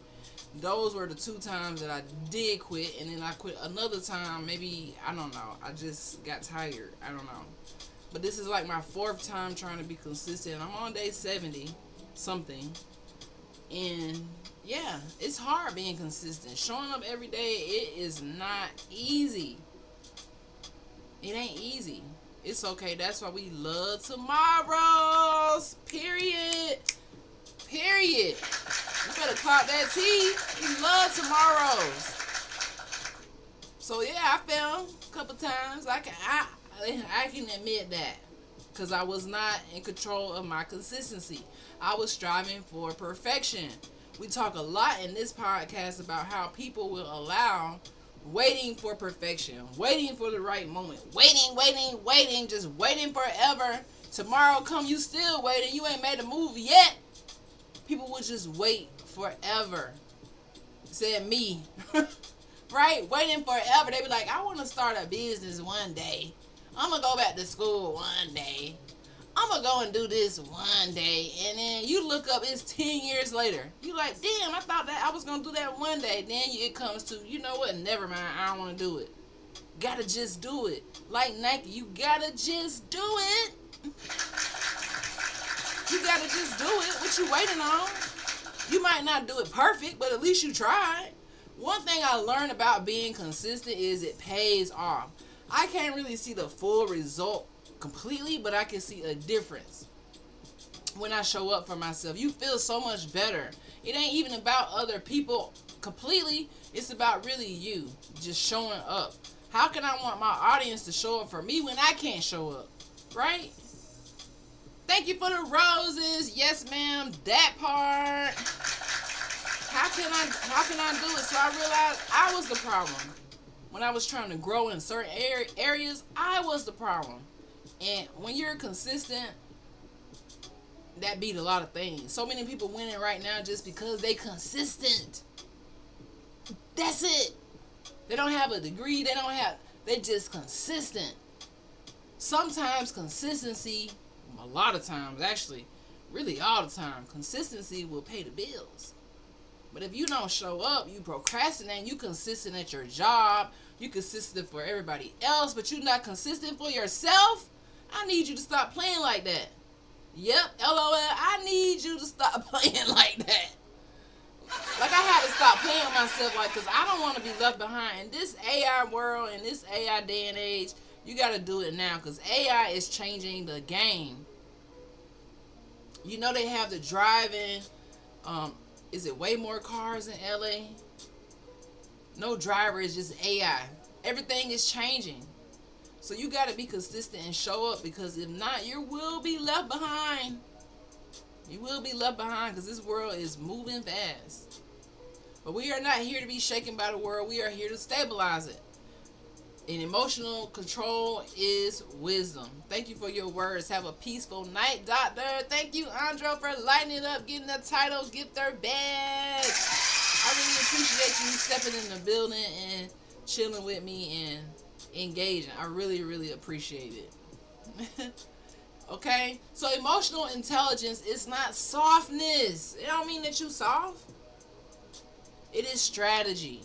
Those were the 2 times that I did quit, and then I quit another time. Maybe, I don't know, I just got tired. I don't know. But this is like my 4th time trying to be consistent. I'm on day 70 something. And yeah, it's hard being consistent. Showing up every day, it is not easy. It ain't easy. It's okay. That's why we love tomorrows. Period. You better clock that T. We love tomorrows. So yeah, I failed a couple times. I can admit that, because I was not in control of my consistency. I was striving for perfection. We talk a lot in this podcast about how people will allow waiting for perfection, waiting for the right moment, waiting, just waiting forever. Tomorrow come, you still waiting, you ain't made a move yet. People would just wait forever. Said me. Right? Waiting forever. They be like, I want to start a business one day. I'm going to go back to school one day. I'm going to go and do this one day. And then you look up, it's 10 years later. You like, damn, I thought that I was going to do that one day. Then it comes to, you know what, never mind, I don't want to do it. Gotta just do it. Like Nike, you gotta just do it. You gotta just do it. What you waiting on? You might not do it perfect, but at least you tried. One thing I learned about being consistent is it pays off. I can't really see the full result completely, but I can see a difference when I show up for myself. You feel so much better. It ain't even about other people completely. It's about really you just showing up. How can I want my audience to show up for me when I can't show up? Right? Thank you for the roses. Yes, ma'am. That part. How can I do it? So I realized I was the problem. When I was trying to grow in certain areas, I was the problem. And when you're consistent, that beat a lot of things. So many people winning right now just because they consistent. That's it. They don't have a degree. They just consistent. Sometimes consistency, a lot of times actually, really all the time, consistency will pay the bills. But if you don't show up, you procrastinate, you consistent at your job, you consistent for everybody else, but you're not consistent for yourself, I need you to stop playing like that. Yep, LOL, I need you to stop playing like that. Like I had to stop playing with myself, like, because I don't want to be left behind. In this AI world, in this AI day and age, you got to do it now, because AI is changing the game. You know they have the driving, is it way more cars in LA? No driver, is just AI. Everything is changing. So you got to be consistent and show up, because if not, you will be left behind. You will be left behind because this world is moving fast. But we are not here to be shaken by the world. We are here to stabilize it. And emotional control is wisdom. Thank you for your words. Have a peaceful night, Doctor. Thank you, Andro, for lighting it up, getting the title Gifter badge. I really appreciate you stepping in the building and chilling with me and engaging. I really, really appreciate it. Okay? So emotional intelligence is not softness. It don't mean that you soft. It is strategy.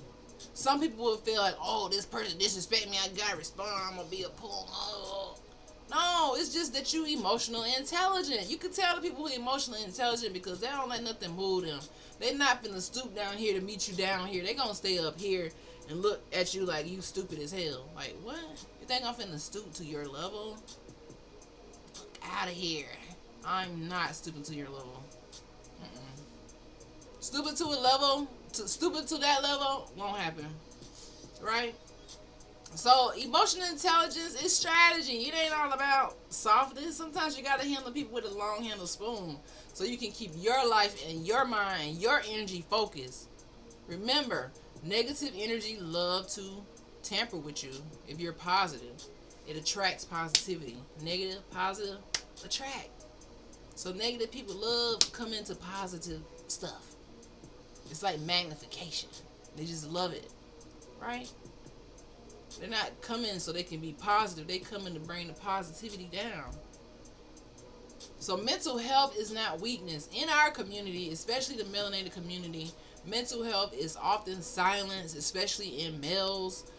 Some people will feel like, oh, this person disrespect me, I gotta respond, I'm gonna be a pull. Oh. No, it's just that you emotionally intelligent. You can tell the people who are emotionally intelligent because they don't let nothing move them. They're not finna stoop down here to meet you down here. They gonna stay up here and look at you like you stupid as hell. Like, what? You think I'm finna stoop to your level? Fuck out of here. I'm not stooping to your level. Stooping to a level, stooping to that level won't happen, right? So emotional intelligence is strategy. It ain't all about softness. Sometimes you gotta handle people with a long handled spoon so you can keep your life and your mind, your energy focused. Remember, negative energy love to tamper with you. If you're positive, it attracts positivity. Negative, positive, attract. So negative people love coming to positive stuff. It's like magnification. They just love it, right? They're not coming so they can be positive. They coming to bring the positivity down. So mental health is not weakness. In our community, especially the melanated community, mental health is often silenced, especially in males.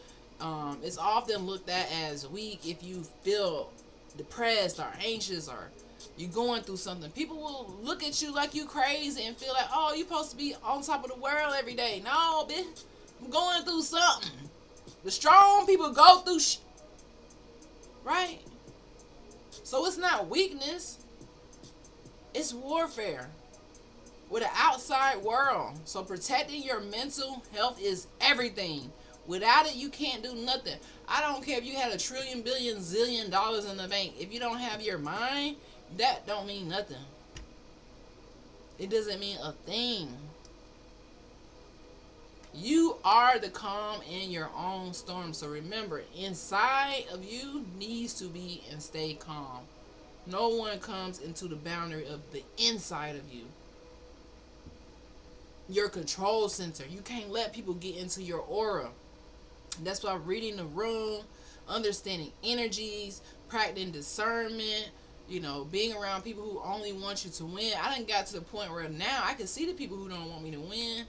It's often looked at as weak if you feel depressed or anxious or you're going through something. People will look at you like you crazy and feel like, oh, you're supposed to be on top of the world every day. No, bitch, I'm going through something. The strong people go through right? So it's not weakness. It's warfare with an outside world. So protecting your mental health is everything. Without it, you can't do nothing. I don't care if you had $1 trillion, billion, zillion dollars in the bank. If you don't have your mind, that don't mean nothing. It doesn't mean a thing. You are the calm in your own storm. So remember, inside of you needs to be and stay calm. No one comes into the boundary of the inside of you. Your control center. You can't let people get into your aura. That's why reading the room, understanding energies, practicing discernment, being around people who only want you to win. I done got to the point where now I can see the people who don't want me to win.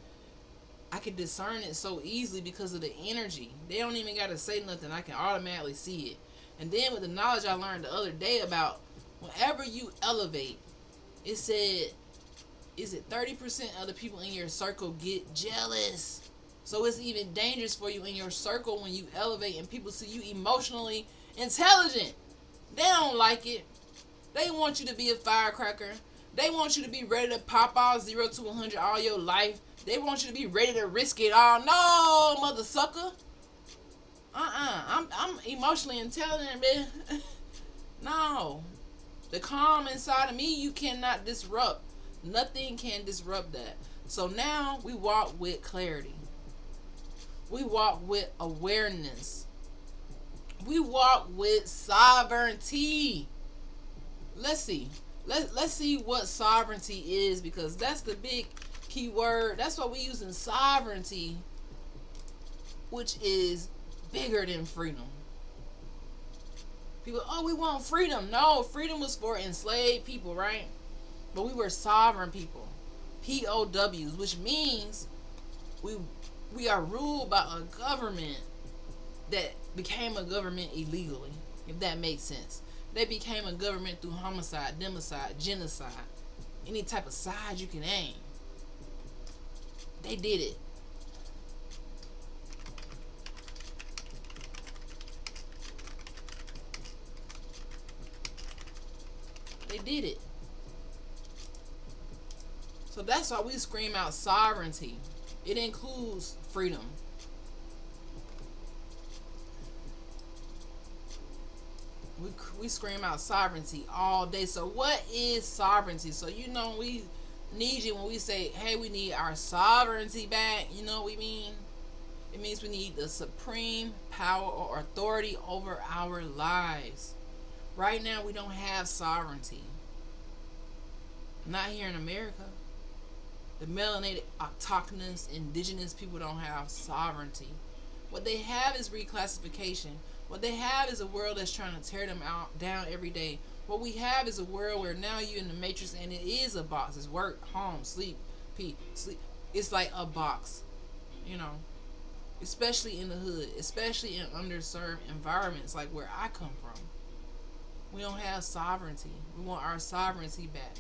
I can discern it so easily because of the energy. They don't even got to say nothing. I can automatically see it. And then with the knowledge I learned the other day about whenever you elevate, it said, is it 30% of the people in your circle get jealous? So it's even dangerous for you in your circle when you elevate and people see you emotionally intelligent. They don't like it. They want you to be a firecracker. They want you to be ready to pop off 0 to 100 all your life. They want you to be ready to risk it all. No, mother sucker. I'm emotionally intelligent, man. No. The calm inside of me, you cannot disrupt. Nothing can disrupt that. So now we walk with clarity. We walk with awareness. We walk with sovereignty. Let's see. Let's see what sovereignty is, because that's the big key word. That's what we use in sovereignty, which is bigger than freedom. People, oh, we want freedom. No, freedom was for enslaved people, right? But we were sovereign people. POWs, which means we are ruled by a government that became a government illegally, if that makes sense. They became a government through homicide, democide, genocide, any type of side you can aim. They did it. They did it. So that's why we scream out sovereignty. It includes freedom. We scream out sovereignty all day. So what is sovereignty? So we need you when we say, hey, we need our sovereignty back. You know what we mean? It means we need the supreme power or authority over our lives. Right now, we don't have sovereignty. Not here in America. The melanated, autochthonous, indigenous people don't have sovereignty. What they have is reclassification. What they have is a world that's trying to tear them down every day. What we have is a world where now you're in the matrix and it is a box. It's work, home, sleep, pee, sleep. It's like a box, especially in the hood, especially in underserved environments like where I come from. We don't have sovereignty. We want our sovereignty back.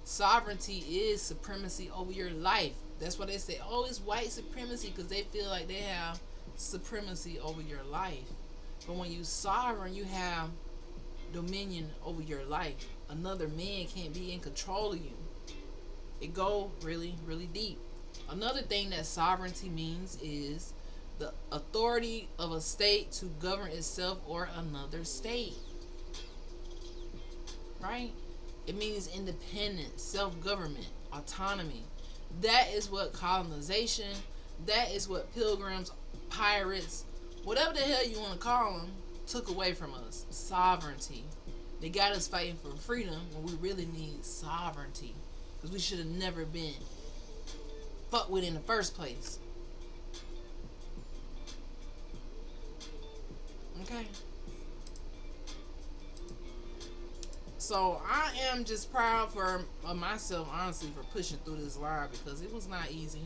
Sovereignty is supremacy over your life. That's why they say, oh, it's white supremacy, because they feel like they have supremacy over your life. But when you sovereign, you have dominion over your life. Another man can't be in control of you. It go really, really deep. Another thing that sovereignty means is the authority of a state to govern itself or another state. Right? It means independence, self-government, autonomy. That is what colonization, that is what pilgrims, pirates, whatever the hell you want to call them, took away from us. Sovereignty. They got us fighting for freedom when we really need sovereignty. Because we should have never been fucked with in the first place. Okay? So I am just proud of myself, honestly, for pushing through this live, because it was not easy.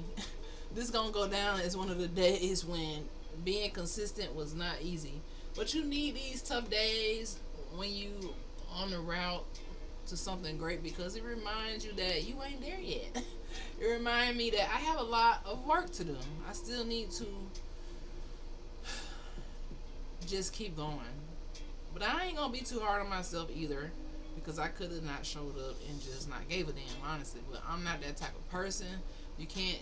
This is going to go down as one of the days when being consistent was not easy. But you need these tough days when you on the route to something great, because it reminds you that you ain't there yet. It reminds me that I have a lot of work to do. I still need to just keep going. But I ain't going to be too hard on myself either, because I could have not showed up and just not gave a damn, honestly. But I'm not that type of person. You can't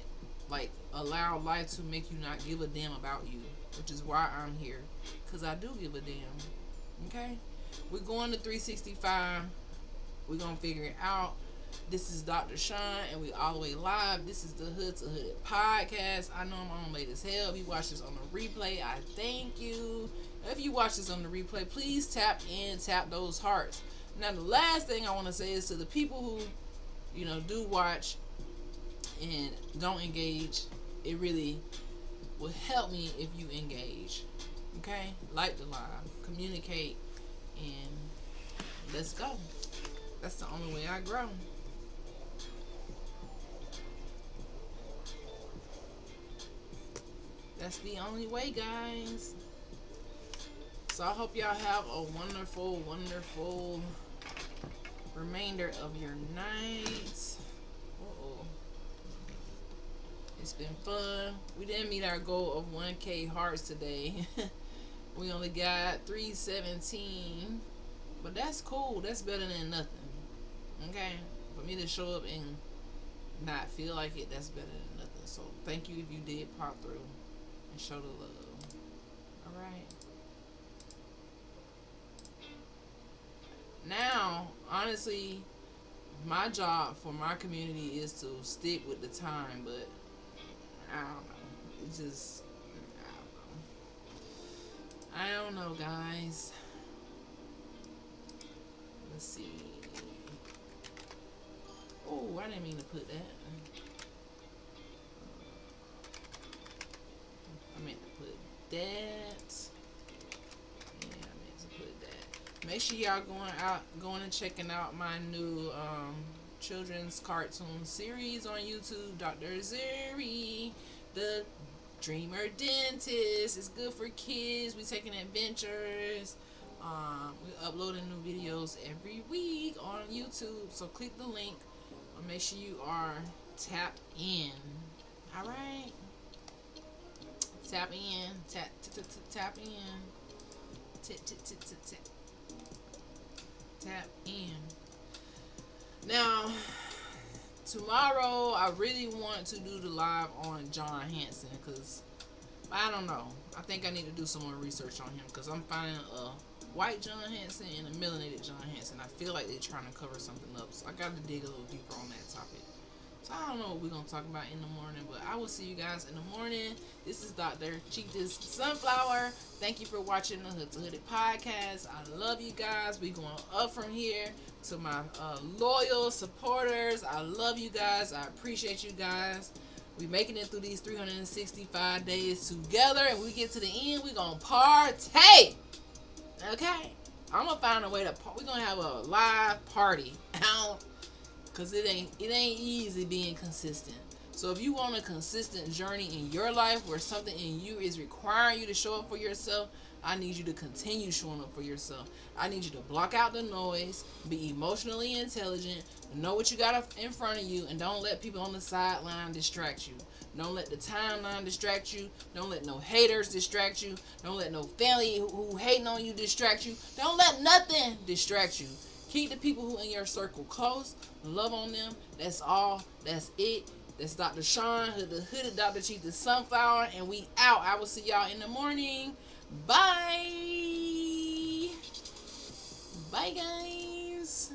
allow life to make you not give a damn about you, which is why I'm here, because I do give a damn. Okay? We're going to 365. We're going to figure it out. This is Dr. Shon, and we all the way live. This is the Hood to Hood podcast. I know I'm on late as hell. If you watch this on the replay, I thank you. If you watch this on the replay, please tap those hearts. Now, the last thing I want to say is to the people who, do watch and don't engage, it really will help me if you engage. Okay? Like the live, communicate, and let's go. That's the only way I grow. That's the only way, guys. So I hope y'all have a wonderful, wonderful remainder of your night. It's been fun. We didn't meet our goal of 1K hearts today. We only got 317. But that's cool. That's better than nothing. Okay? For me to show up and not feel like it, that's better than nothing. So thank you if you did pop through and show the love. Alright? Now, honestly, my job for my community is to stick with the time, but I don't know. It just, I don't know, guys. Let's see. Oh, I didn't mean to put that. I meant to put that. Yeah, I meant to put that. Make sure y'all going and checking out my new children's cartoon series on YouTube, Dr. Zuri, the Dreamer Dentist. It's good for kids. We taking adventures. We uploading new videos every week on YouTube. So click the link. Make sure you are tapped in. All right. Tap in. Tap in. Tap in. Now, tomorrow I really want to do the live on John Hanson, because I don't know. I think I need to do some more research on him, because I'm finding a white John Hanson and a melanated John Hanson. I feel like they're trying to cover something up, so I got to dig a little deeper on that topic. So I don't know what we're going to talk about in the morning, but I will see you guys in the morning. This is Dr. Chieftess Sunflower. Thank you for watching the Hood to Hooded podcast. I love you guys. We're going up from here. To my loyal supporters, I love you guys. I appreciate you guys. We making it through these 365 days together, and when we get to the end, we going to party. Okay? I'm going to find a way to we're going to have a live party. Because it ain't easy being consistent. So if you want a consistent journey in your life where something in you is requiring you to show up for yourself, I need you to continue showing up for yourself. I need you to block out the noise, be emotionally intelligent, know what you got in front of you, and don't let people on the sideline distract you. Don't let the timeline distract you. Don't let no haters distract you. Don't let no family who hating on you distract you. Don't let nothing distract you. Keep the people who in your circle close. Love on them. That's all. That's it. That's Dr. Shon, the Hooded Dr. Chieftess Sunflower, and we out. I will see y'all in the morning. Bye. Bye, guys.